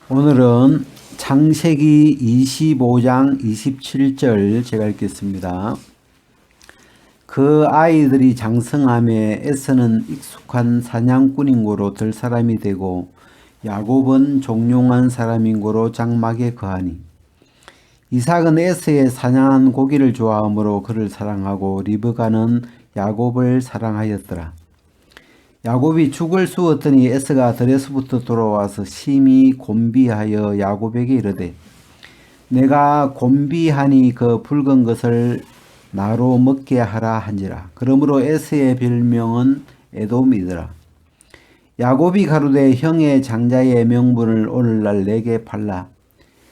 오늘은 창세기 25장 27절 제가 읽겠습니다. 그 아이들이 장성함에 에서는 익숙한 사냥꾼인 고로 들 사람이 되고 야곱은 종용한 사람인 고로 장막에 거하니 이삭은 에서의 사냥한 고기를 좋아하므로 그를 사랑하고 리브가는 야곱을 사랑하였더라. 야곱이 죽을 쑤었더니 에서가 들에서부터 돌아와서 심히 곤비하여 야곱에게 이르되 내가 곤비하니 그 붉은 것을 나로 먹게 하라 한지라. 그러므로 에서의 별명은 에돔이더라. 야곱이 가로되 형의 장자의 명분을 오늘날 내게 팔라.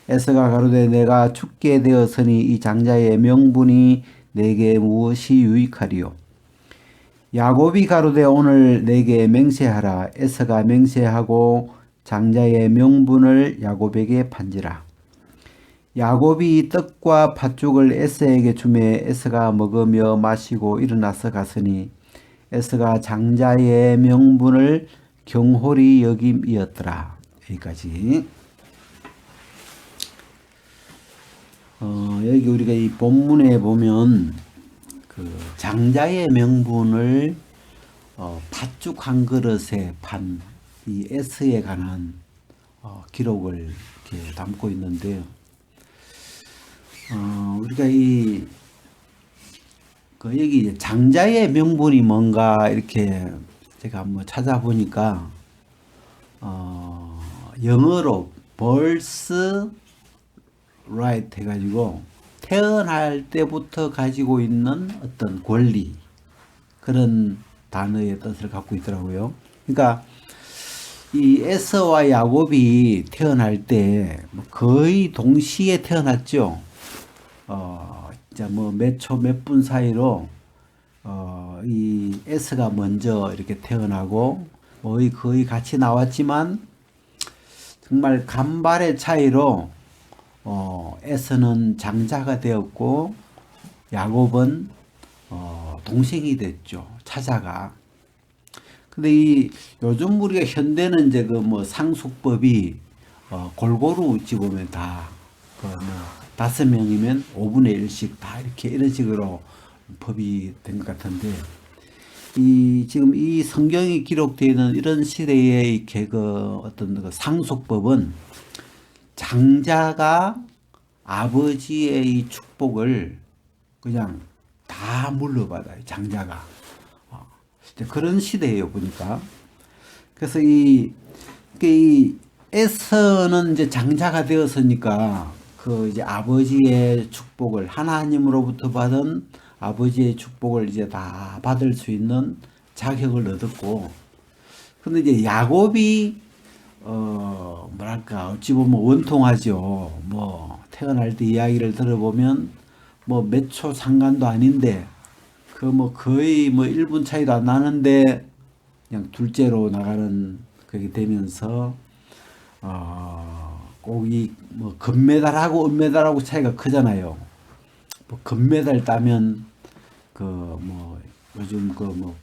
에서가 가로되 내가 죽게 되었으니 이 장자의 명분이 내게 무엇이 유익하리요. 야곱이 가로되 오늘 내게 맹세하라. 에서가 맹세하고 장자의 명분을 야곱에게 판지라. 야곱이 떡과 팥죽을 에서에게 주매 에서가 먹으며 마시고 일어나서 갔으니 에서가 장자의 명분을 경홀히 여김이었더라. 여기까지. 여기 우리가 이 본문에 보면 그 장자의 명분을 팥죽 한 그릇에 판 이 에스에 관한 기록을 이렇게 담고 있는데요. 우리가 여기 장자의 명분이 뭔가 이렇게 제가 한번 찾아보니까 영어로 birth right 해가지고 태어날 때부터 가지고 있는 어떤 권리, 그런 단어의 뜻을 갖고 있더라고요. 그러니까 이 에서와 야곱이 태어날 때 거의 동시에 태어났죠. 이제 뭐 몇 초 몇 분 사이로 이 에서가 먼저 이렇게 태어나고 거의 같이 나왔지만 정말 간발의 차이로 에서는 장자가 되었고 야곱은 동생이 됐죠. 차자가. 근데 요즘 우리가 현대는 이제 그 뭐 상속법이 골고루 어찌 보면 다 그 뭐 5명이면 5분의 1씩 다 이렇게 이런 식으로 법이 된 것 같은데 지금 이 성경이 기록되어 있는 이런 시대의 이렇게 그 어떤 그 상속법은 장자가 아버지의 축복을 그냥 다 물려받아요. 장자가. 그런 시대예요, 보니까. 그래서 이 에서는 이제 장자가 되었으니까 그 이제 아버지의 축복을 하나님으로부터 받은 아버지의 축복을 이제 다 받을 수 있는 자격을 얻었고, 근데 이제 야곱이 뭐랄까 어찌 보면 원통하죠. 뭐 태어날 때 이야기를 들어보면 뭐 몇 초 상관도 아닌데 그 뭐 거의 뭐 1분 차이도 안 나는데 그냥 둘째로 나가는 그게 되면서 꼭 이 뭐 금메달하고 은메달하고 차이가 크잖아요. 뭐 금메달 따면 그 뭐 요즘 그 뭐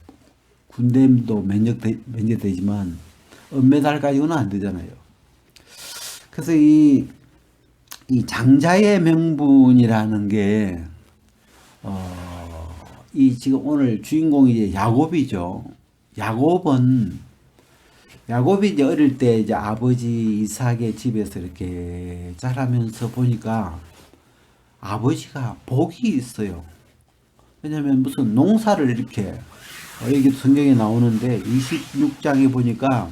군대도 면제되지만 은메달 가지고는 안 되잖아요. 그래서 이 장자의 명분이라는 게 이 지금 오늘 주인공이 이제 야곱이죠. 야곱이 이제 어릴 때 이제 아버지 이삭의 집에서 이렇게 자라면서 보니까 아버지가 복이 있어요. 왜냐면 무슨 농사를 이렇게 여기 성경에 나오는데 26장에 보니까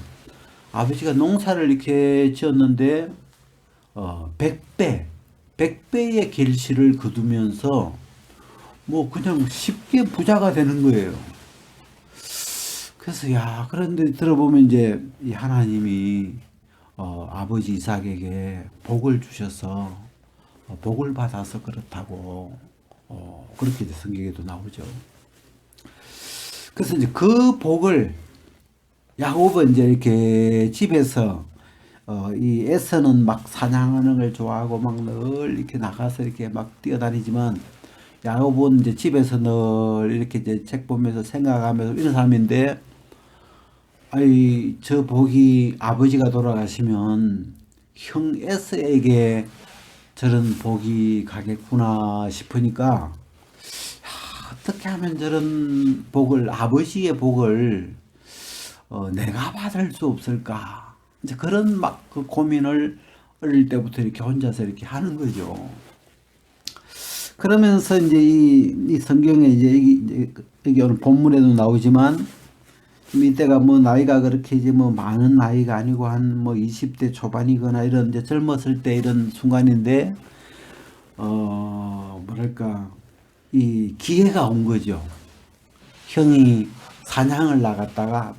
아버지가 농사를 이렇게 지었는데 100배의 결실을 거두면서 뭐 그냥 쉽게 부자가 되는 거예요. 그래서 그런데 들어보면 이제 이 하나님이 아버지 이삭에게 복을 주셔서 복을 받아서 그렇다고 그렇게 성경에도 나오죠. 그래서 이제 그 복을 야곱은 이제 이렇게 집에서 이 에서는 막 사냥하는 걸 좋아하고 막 늘 이렇게 나가서 이렇게 막 뛰어다니지만 야곱은 이제 집에서 늘 이렇게 이제 책 보면서 생각하면서 이런 사람인데 저 복이 아버지가 돌아가시면 형 에서에게 저런 복이 가겠구나 싶으니까 어떻게 하면 저런 복을, 아버지의 복을 내가 받을 수 없을까? 이제 그런 막 그 고민을 어릴 때부터 이렇게 혼자서 이렇게 하는 거죠. 그러면서 이제 이 성경에 이제 여기 오늘 본문에도 나오지만 이때가 뭐 나이가 그렇게 이제 뭐 많은 나이가 아니고 한 뭐 20대 초반이거나 이런 이제 젊었을 때 이런 순간인데 뭐랄까 이 기회가 온 거죠. 형이 사냥을 나갔다가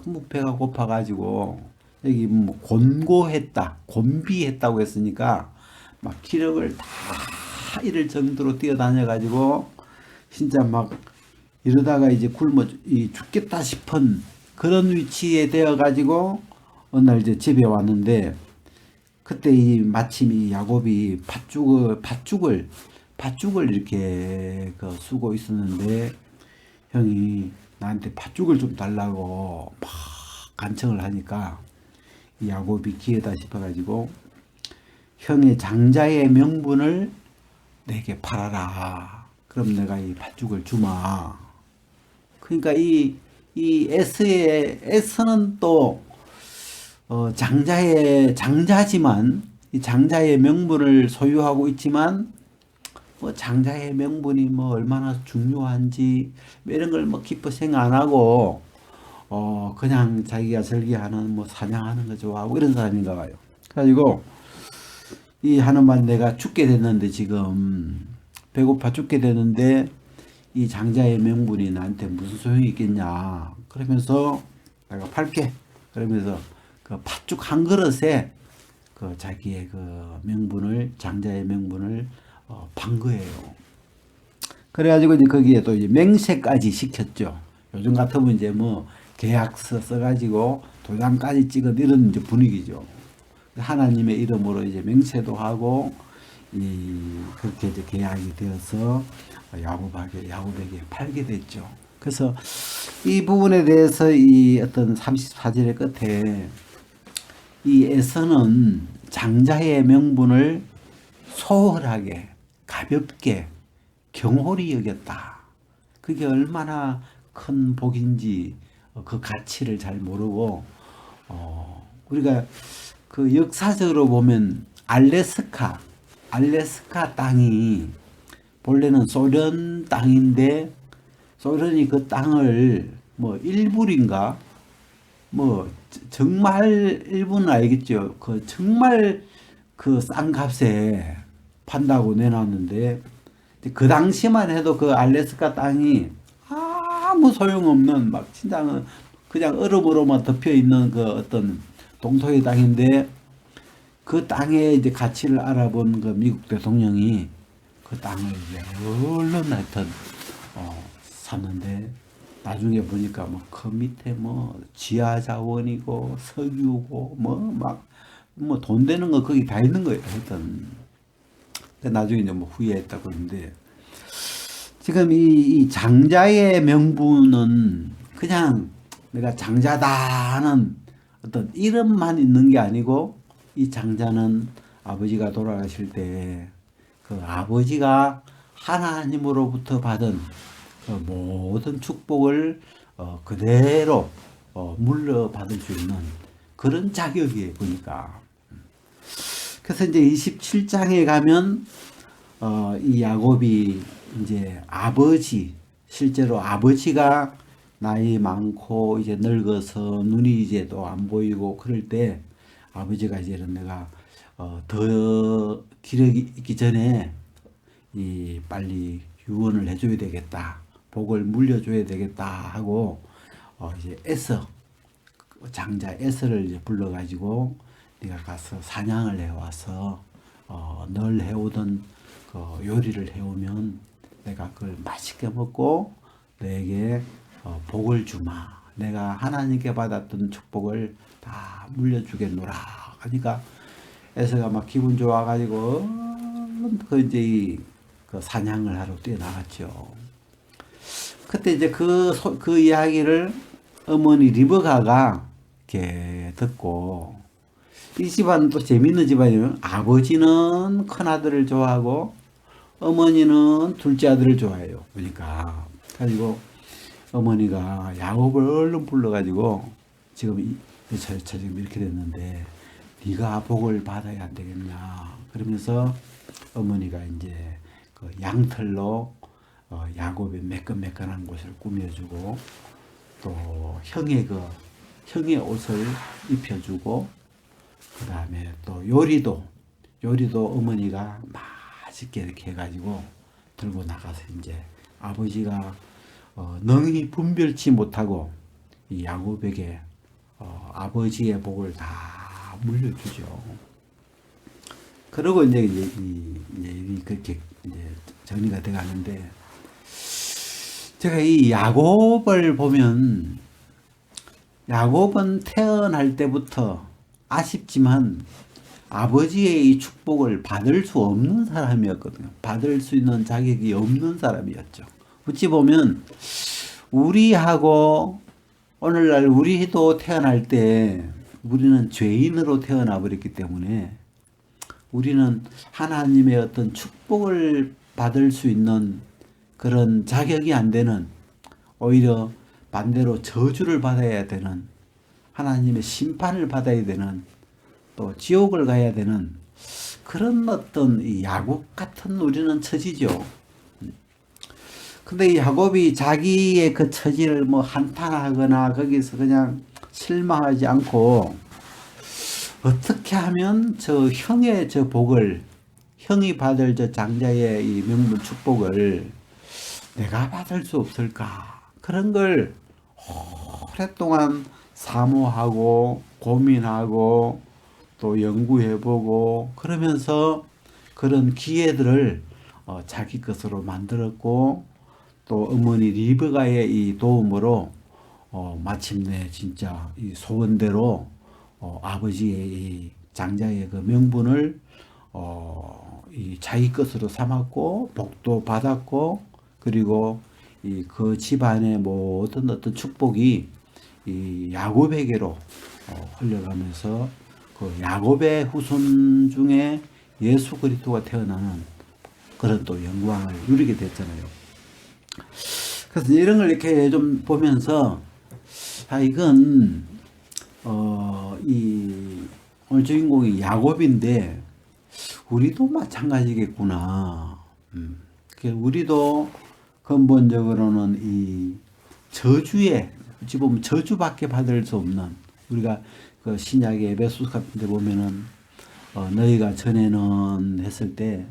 너무 배가 고파가지고 여기 뭐 곤비했다고 했으니까 막 기력을 다 잃을 정도로 뛰어다녀가지고 진짜 막 이러다가 이제 죽겠다 싶은 그런 위치에 되어가지고 어느 날 이제 집에 왔는데 그때 마침 이 야곱이 팥죽을 이렇게 쓰고 있었는데 형이 나한테 팥죽을 좀 달라고 막 간청을 하니까 이 야곱이 기회다 싶어가지고 형의 장자의 명분을 내게 팔아라. 그럼 내가 이 팥죽을 주마. 그러니까 이 에서는 또 장자지만 이 장자의 명분을 소유하고 있지만 뭐 장자의 명분이 뭐 얼마나 중요한지 이런 걸 뭐 깊이 생각 안 하고 그냥 자기가 즐겨하는 뭐 사냥하는 거 좋아하고 이런 사람인가 봐요. 그래가지고 이 하나만 내가 죽게 됐는데 지금 배고파 죽게 됐는데 이 장자의 명분이 나한테 무슨 소용이 있겠냐. 그러면서 내가 팔게. 그러면서 그 팥죽 한 그릇에 그 자기의 그 명분을 장자의 명분을 판 거예요. 그래가지고 이제 거기에 또 이제 맹세까지 시켰죠. 요즘 같으면 이제 뭐 계약서 써가지고 도장까지 찍은 이런 이제 분위기죠. 하나님의 이름으로 이제 맹세도 하고 그렇게 이제 계약이 되어서 야곱에게 팔게 됐죠. 그래서 이 부분에 대해서 이 어떤 34절의 끝에 이 에서는 장자의 명분을 소홀하게 가볍게 경홀히 여겼다. 그게 얼마나 큰 복인지 그 가치를 잘 모르고 우리가 그 역사적으로 보면 알래스카 땅이 본래는 소련 땅인데 소련이 그 땅을 뭐 일불인가 뭐 정말 일부는 알겠죠. 그 정말 그 싼 값에 판다고 내놨는데 그 당시만 해도 그 알래스카 땅이 아무 소용없는 막 진짜 그냥 얼음으로만 덮여 있는 그 어떤 동토의 땅인데 그 땅의 이제 가치를 알아본 그 미국 대통령이 그 땅을 이제 얼른 하여튼 샀는데 나중에 보니까 뭐 그 밑에 뭐 지하 자원이고 석유고 뭐 돈 되는 거 거기 다 있는 거예요. 하여튼 나중에 이제 뭐 후회했다고 그러는데 지금 이 장자의 명분은 그냥 내가 장자다 하는 어떤 이름만 있는 게 아니고 이 장자는 아버지가 돌아가실 때 그 아버지가 하나님으로부터 받은 그 모든 축복을 그대로 물려받을 수 있는 그런 자격이에요, 보니까. 그래서 이제 27장에 가면 이 야곱이 이제 실제로 아버지가 나이 많고 이제 늙어서 눈이 이제 또 안 보이고 그럴 때 아버지가 이제 내가 더 기력이 있기 전에 빨리 유언을 해줘야 되겠다, 복을 물려줘야 되겠다 하고 이제 장자 에서를 이제 불러가지고 네가 가서 사냥을 해와서 늘 해오던 그 요리를 해오면 내가 그걸 맛있게 먹고 너에게 복을 주마. 내가 하나님께 받았던 축복을 다 물려주겠노라. 하니까 에서가 막 기분 좋아가지고 그 이제 그 사냥을 하러 뛰어나갔죠. 그때 이제 그 이야기를 어머니 리브가가 이렇게 듣고 이 집안은 또 재밌는 집안이면 아버지는 큰 아들을 좋아하고 어머니는 둘째 아들을 좋아해요. 그러니까 가지고 어머니가 야곱을 얼른 불러가지고 지금 저 지금 이렇게 됐는데 네가 복을 받아야 안 되겠냐 그러면서 어머니가 이제 그 양털로 야곱의 매끈매끈한 곳을 꾸며주고 또 형의 옷을 입혀주고 그 다음에 또 요리도 어머니가 맛있게 이렇게 해가지고 들고 나가서 이제 아버지가 능히 분별치 못하고 이 야곱에게 아버지의 복을 다 물려주죠. 그러고 이제 그렇게 이제 정리가 돼 가는데 제가 이 야곱을 보면 야곱은 태어날 때부터 아쉽지만 아버지의 이 축복을 받을 수 없는 사람이었거든요. 받을 수 있는 자격이 없는 사람이었죠. 어찌 보면 우리하고 오늘날 우리도 태어날 때 우리는 죄인으로 태어나 버렸기 때문에 우리는 하나님의 어떤 축복을 받을 수 있는 그런 자격이 안 되는 오히려 반대로 저주를 받아야 되는 하나님의 심판을 받아야 되는 또 지옥을 가야 되는 그런 어떤 이 야곱 같은 우리는 처지죠. 근데 이 야곱이 자기의 그 처지를 뭐 한탄하거나 거기서 그냥 실망하지 않고 어떻게 하면 저 형의 저 복을 형이 받을 저 장자의 이 명분 축복을 내가 받을 수 없을까 그런 걸 오랫동안 사모하고 고민하고 또 연구해보고 그러면서 그런 기회들을 자기 것으로 만들었고 또 어머니 리브가의 이 도움으로 마침내 진짜 이 소원대로 아버지의 이 장자의 그 명분을 이 자기 것으로 삼았고 복도 받았고 그리고 이 그 집안의 모든 어떤 축복이 이 야곱에게로 흘러가면서 그 야곱의 후손 중에 예수 그리스도가 태어나는 그런 또 영광을 누리게 됐잖아요. 그래서 이런 걸 이렇게 좀 보면서 이건 이 오늘 주인공이 야곱인데 우리도 마찬가지겠구나. 우리도 근본적으로는 이 저주에 어찌 보면 저주밖에 받을 수 없는 우리가 그 신약의 에베소서 같은 데 보면은 너희가 전에는 했을 때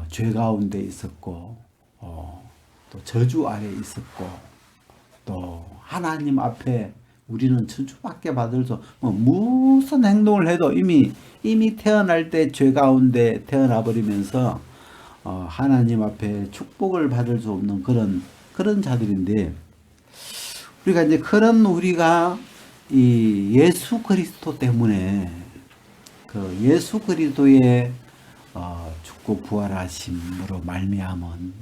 죄 가운데 있었고 또 저주 아래 있었고 또 하나님 앞에 우리는 저주밖에 받을 수 무슨 행동을 해도 이미 태어날 때 죄 가운데 태어나 버리면서 하나님 앞에 축복을 받을 수 없는 그런 자들인데 우리가 이제 그런 우리가 이 예수 그리스도 때문에 그 예수 그리스도의 죽고 부활하심으로 말미암은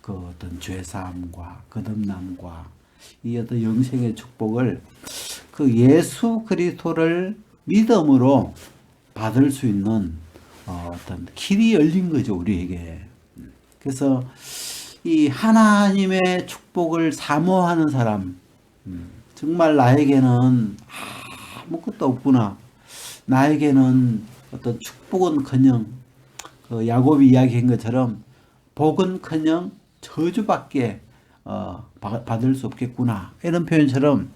그 어떤 죄사함과 거듭남과 이 어떤 영생의 축복을 그 예수 그리스도를 믿음으로 받을 수 있는 어떤 길이 열린 거죠, 우리에게. 그래서 이 하나님의 축복을 사모하는 사람, 정말 나에게는 아무것도 없구나. 나에게는 어떤 축복은커녕 그 야곱이 이야기한 것처럼 복은커녕 저주밖에 받을 수 없겠구나. 이런 표현처럼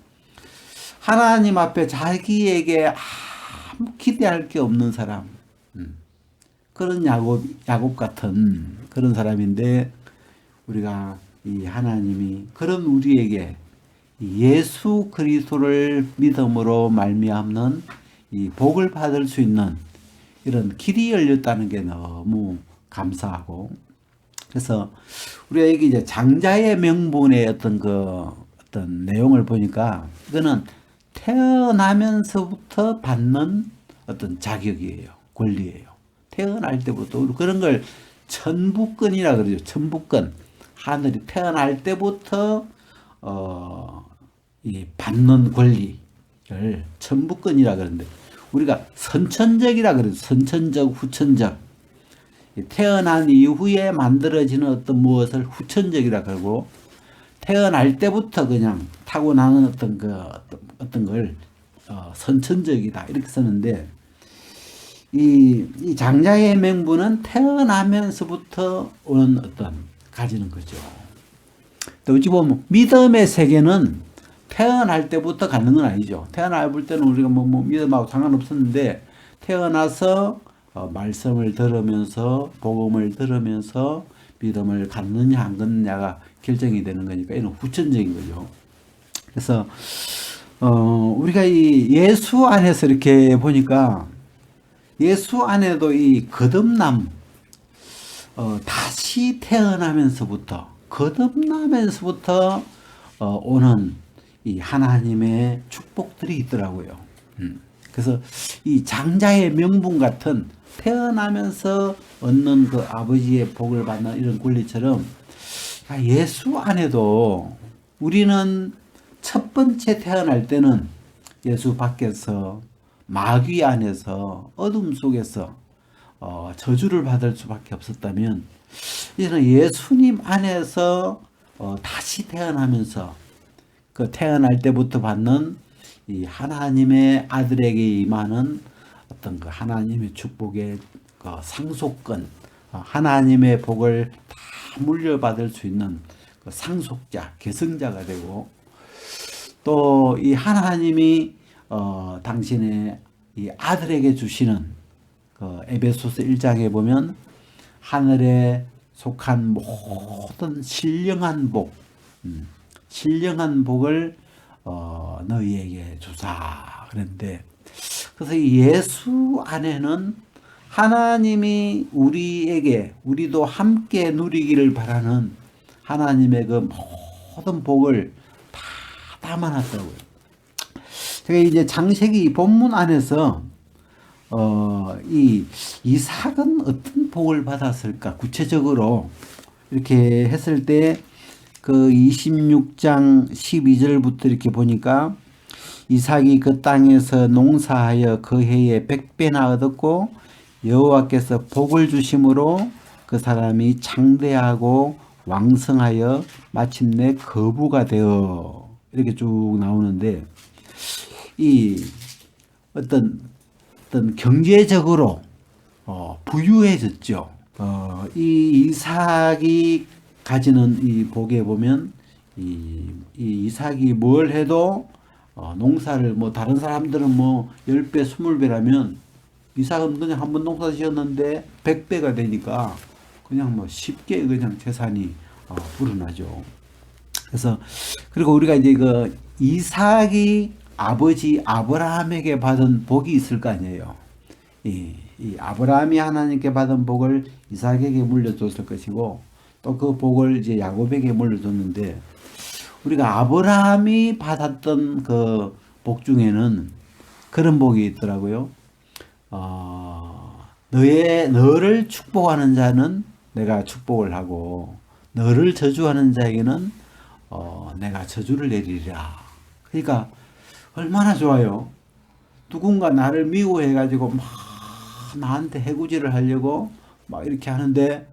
하나님 앞에 자기에게 아무 기대할 게 없는 사람, 그런 야곱 같은 그런 사람인데 우리가 이 하나님이 그런 우리에게 예수 그리스도를 믿음으로 말미암는 이 복을 받을 수 있는 이런 길이 열렸다는 게 너무 감사하고 그래서 우리가 여기 이제 장자의 명분의 어떤 내용을 보니까 이거는 태어나면서부터 받는 어떤 자격이에요. 권리예요. 태어날 때부터 그런 걸 천부권이라 그러죠. 천부권. 하늘이 태어날 때부터 이 받는 권리를 천부권이라 그러는데 우리가 선천적이라 그래요. 선천적, 후천적. 태어난 이후에 만들어지는 어떤 무엇을 후천적이라 그러고, 태어날 때부터 그냥 타고나는 어떤 걸 선천적이다 이렇게 쓰는데, 이 장자의 명분은 태어나면서부터 오는 가지는 거죠. 또 어찌 보면 믿음의 세계는 태어날 때부터 갖는 건 아니죠. 태어날 때는 우리가 뭐 믿음하고 상관없었는데, 태어나서 말씀을 들으면서 복음을 들으면서 믿음을 갖느냐 안 갖느냐가 결정이 되는 거니까 이는 후천적인 거죠. 그래서 우리가 이 예수 안에서 이렇게 보니까 예수 안에도 이 거듭남, 다시 태어나면서부터 거듭나면서부터 오는 이 하나님의 축복들이 있더라고요. 그래서 이 장자의 명분 같은 태어나면서 얻는 그 아버지의 복을 받는 이런 권리처럼 예수 안에도 우리는 첫 번째 태어날 때는 예수 밖에서 마귀 안에서 어둠 속에서 저주를 받을 수밖에 없었다면, 이제는 예수님 안에서 다시 태어나면서 그 태어날 때부터 받는 이 하나님의 아들에게 임하는 어떤 그 하나님의 축복의 그 상속권, 하나님의 복을 다 물려받을 수 있는 그 상속자, 계승자가 되고, 또 이 하나님이 당신의 이 아들에게 주시는 그 에베소서 1장에 보면 하늘에 속한 모든 신령한 복, 신령한 복을 너희에게 주사 그랬는데, 그래서 예수 안에는 하나님이 우리에게, 우리도 함께 누리기를 바라는 하나님의 그 모든 복을 다 담아놨다고요. 제가 이제 창세기 본문 안에서 이 이삭은 어떤 복을 받았을까 구체적으로 이렇게 했을 때 그 26장 12절부터 이렇게 보니까, 이삭이 그 땅에서 농사하여 그 해에 100배나 얻었고 여호와께서 복을 주심으로 그 사람이 창대하고 왕성하여 마침내 거부가 되어, 이렇게 쭉 나오는데, 이 어떤 경제적으로 부유해졌죠. 이 이삭이 가지는 이 복에 보면 이 이삭이 뭘 해도 농사를 뭐 다른 사람들은 뭐 10배, 20배라면 이삭은 그냥 한번 농사 지었는데 100배가 되니까 그냥 뭐 쉽게 그냥 재산이 불어나죠. 그래서 그리고 우리가 이제 그 이삭이 아버지 아브라함에게 받은 복이 있을 거 아니에요. 이 아브라함이 하나님께 받은 복을 이삭에게 물려줬을 것이고, 또 그 복을 이제 야곱에게 물려줬는데, 우리가 아브라함이 받았던 그 복 중에는 그런 복이 있더라고요. 너를 축복하는 자는 내가 축복을 하고, 너를 저주하는 자에게는 내가 저주를 내리리라. 그러니까 얼마나 좋아요. 누군가 나를 미워해가지고 막 나한테 해구지를 하려고 막 이렇게 하는데,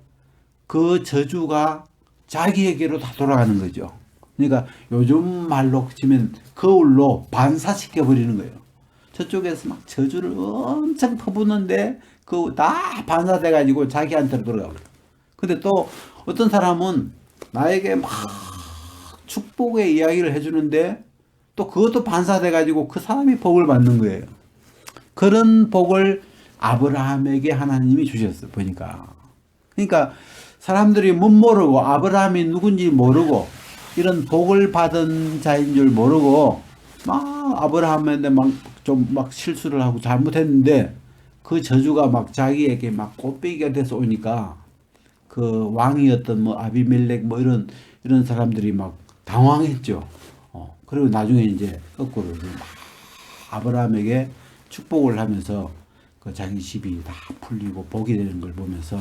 그 저주가 자기에게로 다 돌아가는 거죠. 그러니까 요즘 말로 치면 거울로 반사시켜 버리는 거예요. 저쪽에서 막 저주를 엄청 퍼붓는데 그 다 반사돼 가지고 자기한테로 돌아가 버려요. 근데 또 어떤 사람은 나에게 막 축복의 이야기를 해주는데 또 그것도 반사돼 가지고 그 사람이 복을 받는 거예요. 그런 복을 아브라함에게 하나님이 주셨어요. 보니까. 그러니까 사람들이 못 모르고 아브라함이 누군지 모르고 이런 복을 받은 자인 줄 모르고 막 아브라함한테 막 좀 막 실수를 하고 잘못했는데, 그 저주가 막 자기에게 막 꽃배기가 돼서 오니까 그 왕이었던 뭐 아비멜렉 뭐 이런 사람들이 막 당황했죠. 그리고 나중에 이제 거꾸로 이제 막 아브라함에게 축복을 하면서 그 자기 집이 다 풀리고 복이 되는 걸 보면서,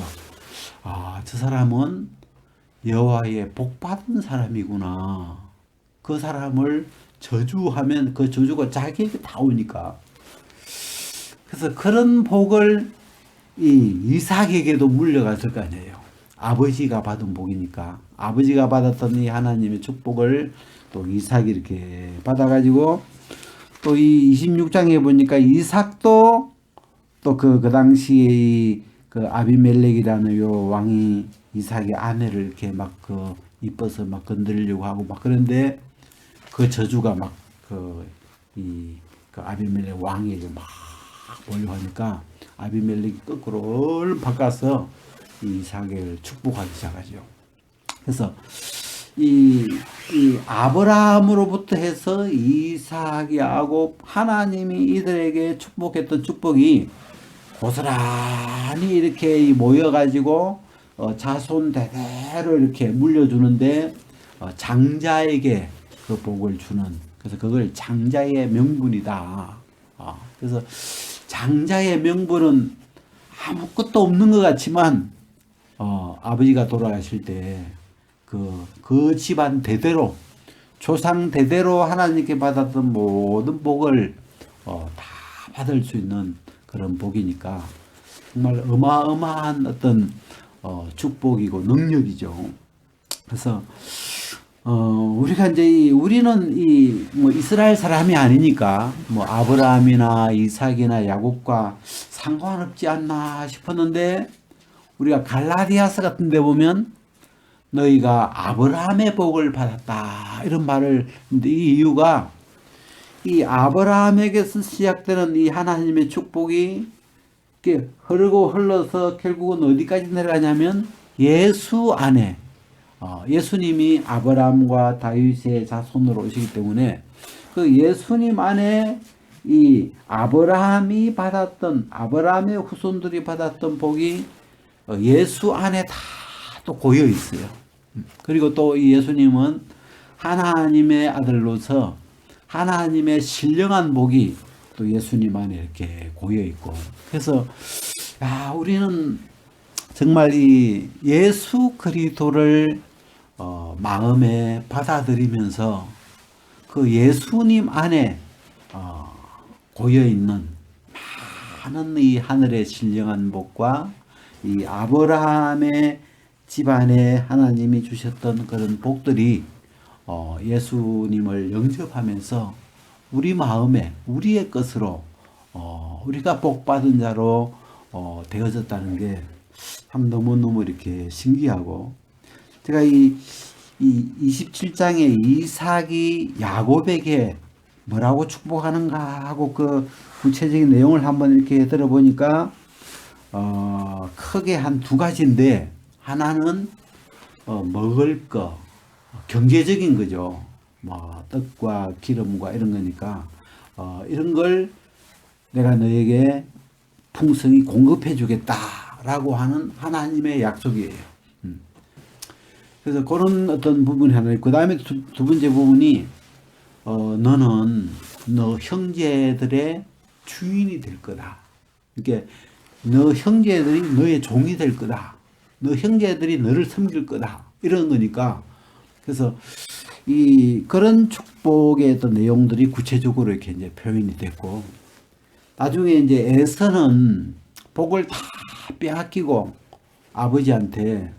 저 사람은 여호와의 복 받은 사람이구나. 그 사람을 저주하면 그 저주가 자기에게 다 오니까. 그래서 그런 복을 이 이삭에게도 물려갔을 거 아니에요. 아버지가 받은 복이니까 아버지가 받았던 이 하나님의 축복을 또 이삭이 이렇게 받아가지고 또 이 26장에 보니까 이삭도 또 그 당시에 그 아비멜렉이라는 요 왕이 이삭의 아내를 이렇게 막 그 이뻐서 막 건드리려고 하고 막 그런데 그 저주가 막 그 아비멜렉 왕에게 막 몰려가니까 아비멜렉이 거꾸로 얼른 바꿔서 이 이삭을 축복하기 시작하죠. 그래서 이 아브라함으로부터 해서 이삭이 하고 하나님이 이들에게 축복했던 축복이 고스란히 이렇게 모여가지고 자손 대대로 이렇게 물려주는데 장자에게 그 복을 주는, 그래서 그걸 장자의 명분이다. 그래서 장자의 명분은 아무것도 없는 것 같지만 아버지가 돌아가실 때 그 집안 대대로 조상 대대로 하나님께 받았던 모든 복을 다 받을 수 있는 그런 복이니까 정말 어마어마한 어떤 축복이고 능력이죠. 그래서 우리가 이제 우리는 뭐 이스라엘 사람이 아니니까 뭐 아브라함이나 이삭이나 야곱과 상관없지 않나 싶었는데, 우리가 갈라디아서 같은 데 보면 너희가 아브라함의 복을 받았다 이런 말을, 근데 이 이유가 이 아브라함에게서 시작되는 이 하나님의 축복이 이렇게 흐르고 흘러서 결국은 어디까지 내려가냐면 예수 안에, 예수님이 아브라함과 다윗의 자손으로 오시기 때문에 그 예수님 안에 이 아브라함이 받았던, 아브라함의 후손들이 받았던 복이 예수 안에 다 또 고여 있어요. 그리고 또 이 예수님은 하나님의 아들로서 하나님의 신령한 복이 또 예수님 안에 이렇게 고여 있고, 그래서 우리는 정말 이 예수 그리스도를 마음에 받아들이면서 그 예수님 안에 고여 있는 많은 이 하늘의 신령한 복과 이 아브라함의 집안에 하나님이 주셨던 그런 복들이 예수님을 영접하면서 우리 마음에 우리의 것으로 우리가 복받은 자로 되어졌다는 게 참 너무너무 이렇게 신기하고, 제가 이 27장에 이삭이 야곱에게 뭐라고 축복하는가 하고 그 구체적인 내용을 한번 이렇게 들어보니까 크게 한 두 가지인데, 하나는 먹을 거, 경제적인 거죠. 뭐 떡과 기름과 이런 거니까 이런 걸 내가 너에게 풍성히 공급해 주겠다라고 하는 하나님의 약속이에요. 그래서 그런 어떤 부분이 하나 있고, 그 다음에 두 번째 부분이 너는 너 형제들의 주인이 될 거다. 이렇게 너 형제들이 너의 종이 될 거다. 너 형제들이 너를 섬길 거다. 이런 거니까, 그래서 그런 축복의 어떤 내용들이 구체적으로 이렇게 이제 표현이 됐고, 나중에 이제 에서는 복을 다 빼앗기고 아버지한테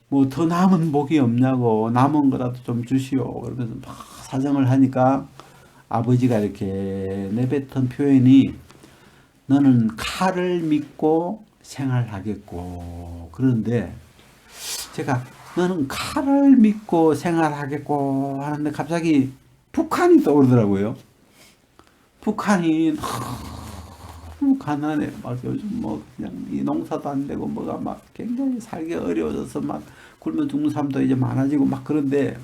뭐 더 남은 복이 없냐고, 남은 거라도 좀 주시오 그러면서 막 사정을 하니까 아버지가 이렇게 내뱉은 표현이 너는 칼을 믿고 생활하겠고, 그런데 제가 너는 칼을 믿고 생활하겠고 하는데 갑자기 북한이 떠오르더라고요. 북한이 너무 가난해. 막 요즘 뭐 그냥 이 농사도 안 되고 뭐가 막 굉장히 살기 어려워져서 막 굶어 죽는 사람도 이제 많아지고 막 그런데,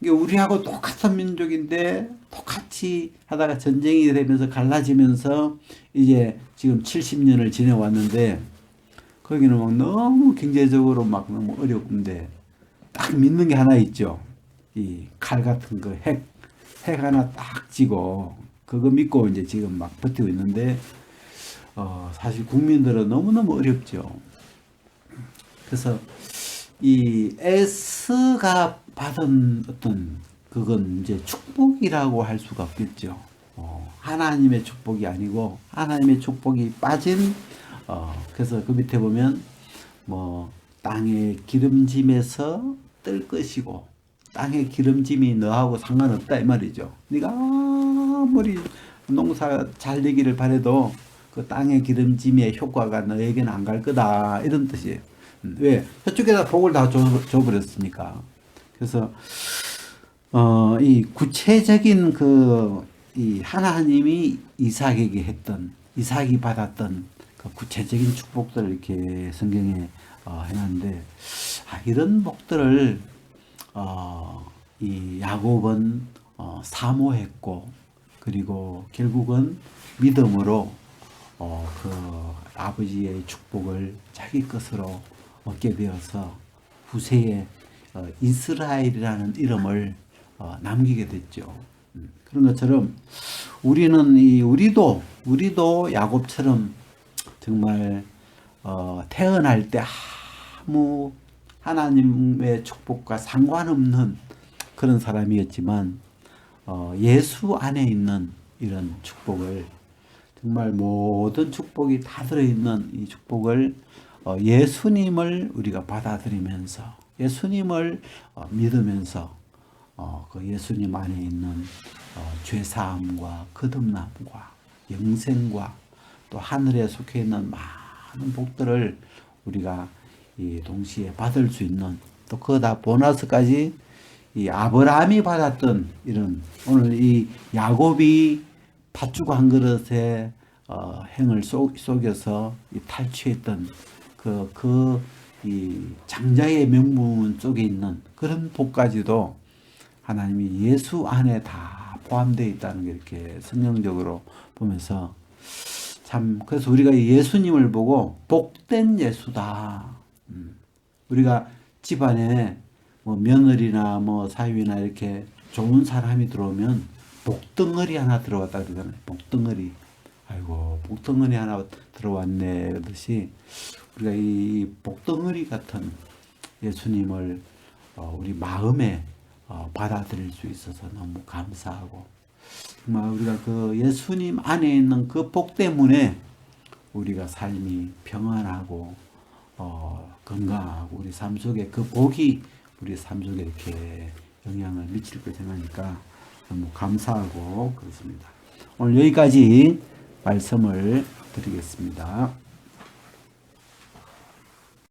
이게 우리하고 똑같은 민족인데 똑같이 하다가 전쟁이 되면서 갈라지면서 이제 지금 70년을 지내왔는데, 거기는 막 너무 경제적으로 막 너무 어렵는데 딱 믿는 게 하나 있죠. 이 칼 같은 거 핵 하나 딱 쥐고 그거 믿고 이제 지금 막 버티고 있는데, 사실 국민들은 너무너무 어렵죠. 그래서 이 에스가 받은 어떤 그건 이제 축복이라고 할 수가 없겠죠. 하나님의 축복이 아니고 하나님의 축복이 빠진 그래서 그 밑에 보면 뭐 땅의 기름짐에서 뜰 것이고 땅의 기름짐이 너하고 상관없다 이 말이죠. 네가 아무리 농사 잘 되기를 바래도 그 땅의 기름짐의 효과가 너에게는 안 갈 거다 이런 뜻이에요. 왜? 저쪽에다 복을 다 줘버렸으니까. 그래서 이 구체적인 이 하나님이 이삭에게 했던 이삭이 받았던 그 구체적인 축복들을 이렇게 성경에 해놨는데 이런 복들을 이 야곱은 사모했고 그리고 결국은 믿음으로 그 아버지의 축복을 자기 것으로 얻게 되어서 후세에 이스라엘이라는 이름을 남기게 됐죠. 그런 것처럼 우리도 야곱처럼 정말 태어날 때 아무 하나님의 축복과 상관없는 그런 사람이었지만 예수 안에 있는 이런 축복을 정말 모든 축복이 다 들어있는 이 축복을 예수님을 우리가 받아들이면서 예수님을 믿으면서 그 예수님 안에 있는 죄사함과 거듭남과 영생과 또 하늘에 속해 있는 많은 복들을 우리가 이 동시에 받을 수 있는 또 그거 보너스까지 이 아브라함이 받았던 이런 오늘 이 야곱이 팥죽 한 그릇에 행을 속여서 탈취했던 이 장자의 명분 속에 있는 그런 복까지도 하나님이 예수 안에 다 포함되어 있다는 게 이렇게 성경적으로 보면서 참 그래서 우리가 예수님을 보고 복된 예수다. 우리가 집안에 뭐 며느리나 뭐 사위나 이렇게 좋은 사람이 들어오면 복덩어리 하나 들어왔다 그러잖아요. 복덩어리. 아이고 복덩어리 하나 들어왔네 그러듯이 우리가 이 복덩어리 같은 예수님을 우리 마음에 받아들일 수 있어서 너무 감사하고 정말 우리가 그 예수님 안에 있는 그 복 때문에 우리가 삶이 평안하고 건강하고 우리 삶 속에 그 복이 우리 삶 속에 이렇게 영향을 미칠 거 생각하니까 너무 감사하고 그렇습니다. 오늘 여기까지 말씀을 드리겠습니다.